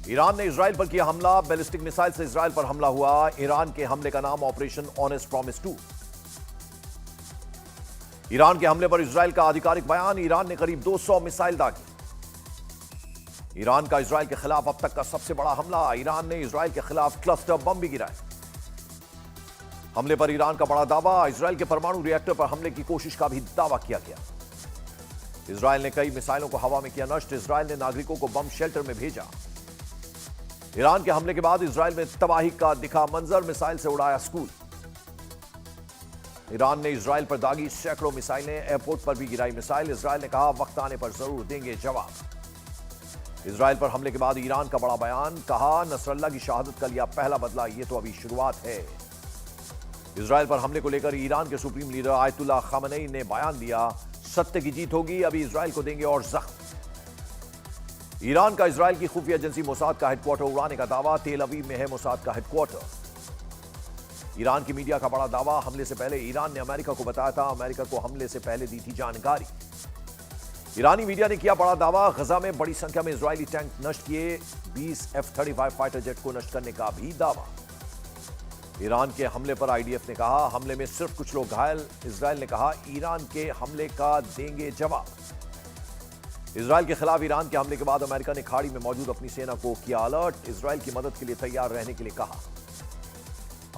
Iran ने Israel पर किया हमला। बैलिस्टिक मिसाइल से इजराइल पर हमला हुआ। ईरान के हमले का नाम ऑपरेशन ऑनेस्ट प्रॉमिस 2। ईरान के हमले पर इजराइल का आधिकारिक बयान। ईरान ने करीब 200 मिसाइल दागी। ईरान का इजराइल के खिलाफ अब तक का सबसे बड़ा हमला। ईरान ने इजराइल के खिलाफ क्लस्टर बम भी गिराए। हमले पर ईरान का बड़ा दावा। इजराइल के परमाणु रिएक्टर पर हमले की कोशिश का भी दावा किया गया। इजराइल ने कई मिसाइलों को हवा में किया नष्ट। इजराइल ने नागरिकों को बम शेल्टर में भेजा। ईरान के हमले के बाद इजराइल में तबाही का दिखा मंजर। मिसाइल से उड़ाया स्कूल। ईरान ने इजराइल पर दागी सैकड़ों मिसाइलें। एयरपोर्ट पर भी गिराई मिसाइल। इजराइल ने कहा वक्त आने पर जरूर देंगे जवाब। इजराइल पर हमले के बाद ईरान का बड़ा बयान। कहा नसरल्लाह की शहादत का लिया पहला बदला। यह तो अभी शुरुआत है। इजराइल पर हमले को लेकर ईरान के सुप्रीम लीडर आयतुल्लाह खामनेई ने बयान दिया। सत्य की जीत होगी। अभी इजराइल को देंगे और जख्म। ईरान का इजराइल की खुफिया एजेंसी मोसाद का हेडक्वार्टर उड़ाने का दावा। तेल अवीव में है मोसाद का हेडक्वार्टर। ईरान की मीडिया का बड़ा दावा। हमले से पहले ईरान ने अमेरिका को बताया था। अमेरिका को हमले से पहले दी थी जानकारी। ईरानी मीडिया ने किया बड़ा दावा। गजा में बड़ी संख्या में इजरायली टैंक नष्ट किए। 20 F-35 फाइटर जेट को नष्ट करने का भी दावा। ईरान के हमले पर आईडीएफ ने कहा हमले में सिर्फ कुछ लोग घायल। इजराइल ने कहा ईरान के हमले का देंगे जवाब। इजराइल के खिलाफ ईरान के हमले के बाद अमेरिका ने खाड़ी में मौजूद अपनी सेना को किया अलर्ट। इजराइल की मदद के लिए तैयार रहने के लिए कहा।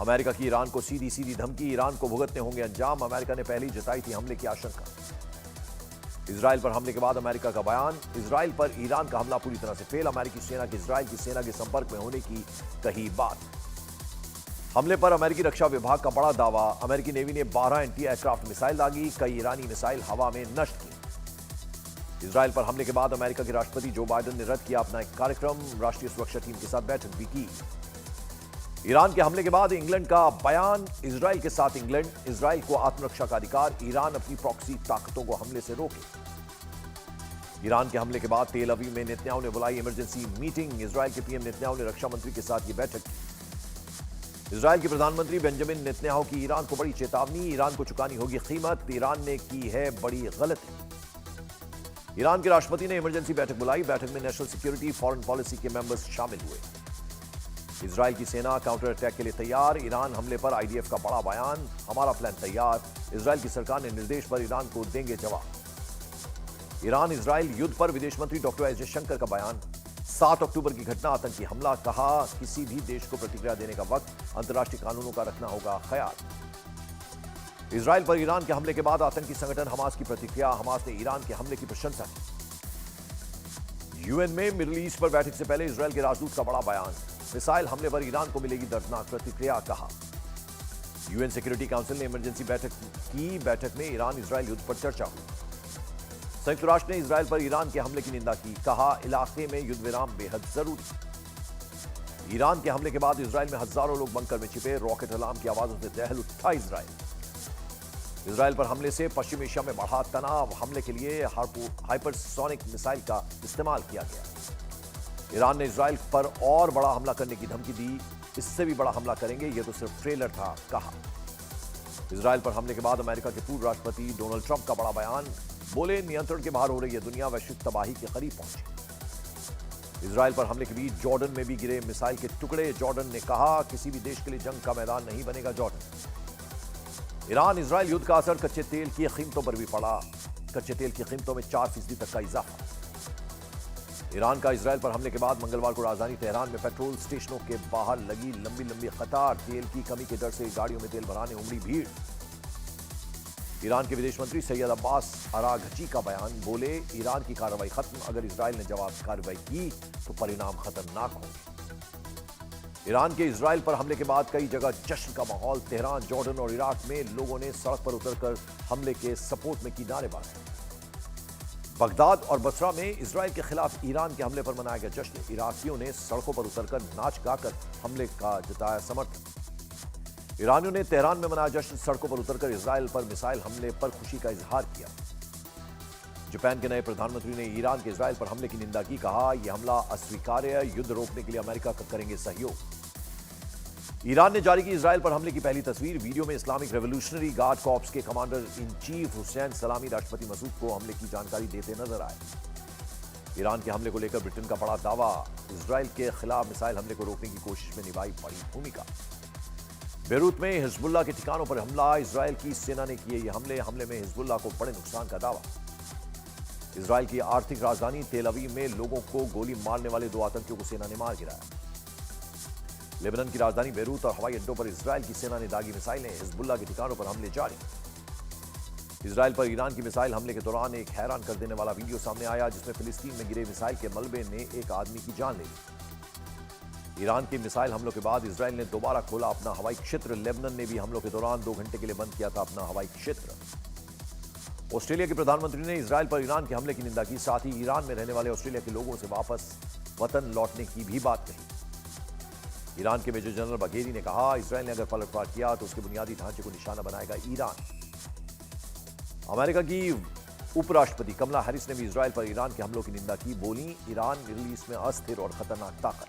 अमेरिका की ईरान को सीधी सीधी धमकी। ईरान को भुगतने होंगे अंजाम। अमेरिका ने पहले ही जताई थी हमले की आशंका। इजराइल पर हमले के बाद अमेरिका का बयान। इजराइल पर ईरान का हमला पूरी तरह से फेल। अमेरिकी सेना की इजराइल की सेना के संपर्क में होने की कही बात। हमले पर अमेरिकी रक्षा विभाग का बड़ा दावा। अमेरिकी नेवी ने 12 एंटी एयरक्राफ्ट मिसाइल दागी। कई ईरानी मिसाइल हवा में नष्ट की। इजराइल पर हमले के बाद अमेरिका के राष्ट्रपति जो बाइडेन ने रद्द किया अपना एक कार्यक्रम। राष्ट्रीय सुरक्षा टीम के साथ बैठक भी की। ईरान के हमले के बाद इंग्लैंड का बयान। इजराइल के साथ इंग्लैंड। इजराइल को आत्मरक्षा का अधिकार। ईरान अपनी प्रॉक्सी ताकतों को हमले से रोके। ईरान के हमले के बाद तेल अवीव में नेतन्याहू ने बुलाई इमरजेंसी मीटिंग। इजराइल के पीएम नेतन्याहू ने रक्षा मंत्री के साथ ये बैठक की। इजराइल के प्रधानमंत्री बेंजामिन नेतन्याहू की ईरान को बड़ी चेतावनी। ईरान को चुकानी होगी कीमत। ईरान ने की है बड़ी गलती। ईरान के राष्ट्रपति ने इमरजेंसी बैठक बुलाई। बैठक में नेशनल सिक्योरिटी फॉरेन पॉलिसी के मेंबर्स शामिल हुए। इजराइल की सेना काउंटर अटैक के लिए तैयार। ईरान हमले पर आईडीएफ का बड़ा बयान। हमारा प्लान तैयार। इजराइल की सरकार ने निर्देश पर ईरान को देंगे जवाब। ईरान इजराइल युद्ध पर विदेश मंत्री डॉक्टर एस जयशंकर का बयान। 7 अक्टूबर की घटना आतंकी हमला। कहा किसी भी देश को प्रतिक्रिया देने का वक्त अंतर्राष्ट्रीय कानूनों का रखना होगा ख्याल। इजराइल पर ईरान के हमले के बाद आतंकी संगठन हमास की प्रतिक्रिया। हमास ने ईरान के हमले की प्रशंसा की। यूएन में मिडिल ईस्ट पर बैठक से पहले इजराइल के राजदूत का बड़ा बयान। मिसाइल हमले पर ईरान को मिलेगी दर्दनाक प्रतिक्रिया। कहा यूएन सिक्योरिटी काउंसिल ने इमरजेंसी बैठक की। बैठक में ईरान इजराइल युद्ध पर चर्चा हुई। संयुक्त राष्ट्र ने इजराइल पर ईरान के हमले की निंदा की। कहा इलाके में युद्ध विराम बेहद जरूरी। ईरान के हमले के बाद इजराइल में हजारों लोग बंकर में छिपे। रॉकेट अलार्म की आवाजों से दहल उठा इजराइल पर हमले से पश्चिम एशिया में बढ़ा तनाव। हमले के लिए हाइपरसोनिक मिसाइल का इस्तेमाल किया गया। ईरान ने इजराइल पर और बड़ा हमला करने की धमकी दी। इससे भी बड़ा हमला करेंगे। यह तो सिर्फ ट्रेलर था। कहा इजराइल पर हमले के बाद अमेरिका के पूर्व राष्ट्रपति डोनाल्ड ट्रंप का बड़ा बयान। बोले नियंत्रण के बाहर हो रही है दुनिया। वैश्विक तबाही के करीब पहुंची। इजराइल पर हमले के बीच जॉर्डन में भी गिरे मिसाइल के टुकड़े। जॉर्डन ने कहा किसी भी देश के लिए जंग का मैदान नहीं बनेगा जॉर्डन। ईरान इजराइल युद्ध का असर कच्चे तेल की कीमतों पर भी पड़ा। कच्चे तेल की कीमतों में 4% तक का इजाफा। ईरान का इजराइल पर हमले के बाद मंगलवार को राजधानी तेहरान में पेट्रोल स्टेशनों के बाहर लगी लंबी लंबी कतार। तेल की कमी के डर से गाड़ियों में तेल भराने उमड़ी भीड़। ईरान के विदेश मंत्री सैयद अब्बास अराघची का बयान। बोले ईरान की कार्रवाई खत्म। अगर इजराइल ने जवाब कार्रवाई की तो परिणाम खतरनाक होंगे। ईरान के इजराइल पर हमले के बाद कई जगह जश्न का माहौल। तेहरान, जॉर्डन और इराक में लोगों ने सड़क पर उतरकर हमले के सपोर्ट में की नारेबाजी। बगदाद और बसरा में इजराइल के खिलाफ ईरान के हमले पर मनाया गया जश्न। इराकियों ने सड़कों पर उतरकर नाच गाकर हमले का जताया समर्थन। ईरानियों ने तेहरान में मनाया जश्न। सड़कों पर उतरकर इजराइल पर मिसाइल हमले पर खुशी का इजहार किया। जापान के नए प्रधानमंत्री ने ईरान के इजराइल पर हमले की निंदा की। कहा यह हमला अस्वीकार्य है। युद्ध रोकने के लिए अमेरिका का करेंगे सहयोग। ईरान ने जारी की इजराइल पर हमले की पहली तस्वीर। वीडियो में इस्लामिक रेवोल्यूशनरी गार्ड कॉर्प्स के कमांडर इन चीफ हुसैन सलामी राष्ट्रपति मसूद को हमले की जानकारी देते नजर आए। ईरान के हमले को लेकर ब्रिटेन का बड़ा दावा, इजराइल के खिलाफ मिसाइल हमले को रोकने की कोशिश में निभाई बड़ी भूमिका। बेरूत में हिजबुल्लाह के ठिकानों पर हमला, इजराइल की सेना ने किए ये हमले में हिजबुल्लाह को बड़े नुकसान का दावा। इजराइल की आर्थिक राजधानी तेल अवीव में लोगों को गोली मारने वाले 2 आतंकियों को सेना ने मार गिराया। लेबनान की राजधानी बेरूत और हवाई अड्डों पर इजराइल की सेना ने दागी मिसाइलें, हिजबुल्लाह के ठिकानों पर हमले जारी। इजराइल पर ईरान की मिसाइल हमले के दौरान एक हैरान कर देने वाला वीडियो सामने आया, जिसमें फिलिस्तीन में गिरे मिसाइल के मलबे ने एक आदमी की जान ले ली। ईरान के मिसाइल हमलों के बाद इजराइल ने दोबारा खोला अपना हवाई क्षेत्र। लेबनान ने भी हमलों के दौरान 2 घंटे के लिए बंद किया था अपना हवाई क्षेत्र। ऑस्ट्रेलिया के प्रधानमंत्री ने इजराइल पर ईरान के हमले की निंदा की, साथ ही ईरान में रहने वाले ऑस्ट्रेलिया के लोगों से वापस वतन लौटने की भी बात कही। ईरान के मेजर जनरल बघेरी ने कहा, इजराइल ने अगर पलटवार किया तो उसके बुनियादी ढांचे को निशाना बनाएगा ईरान। अमेरिका की उपराष्ट्रपति कमला हैरिस ने भी इजराइल पर ईरान के हमलों की निंदा की। बोली, ईरान मिडिल ईस्ट में अस्थिर और खतरनाक ताकत।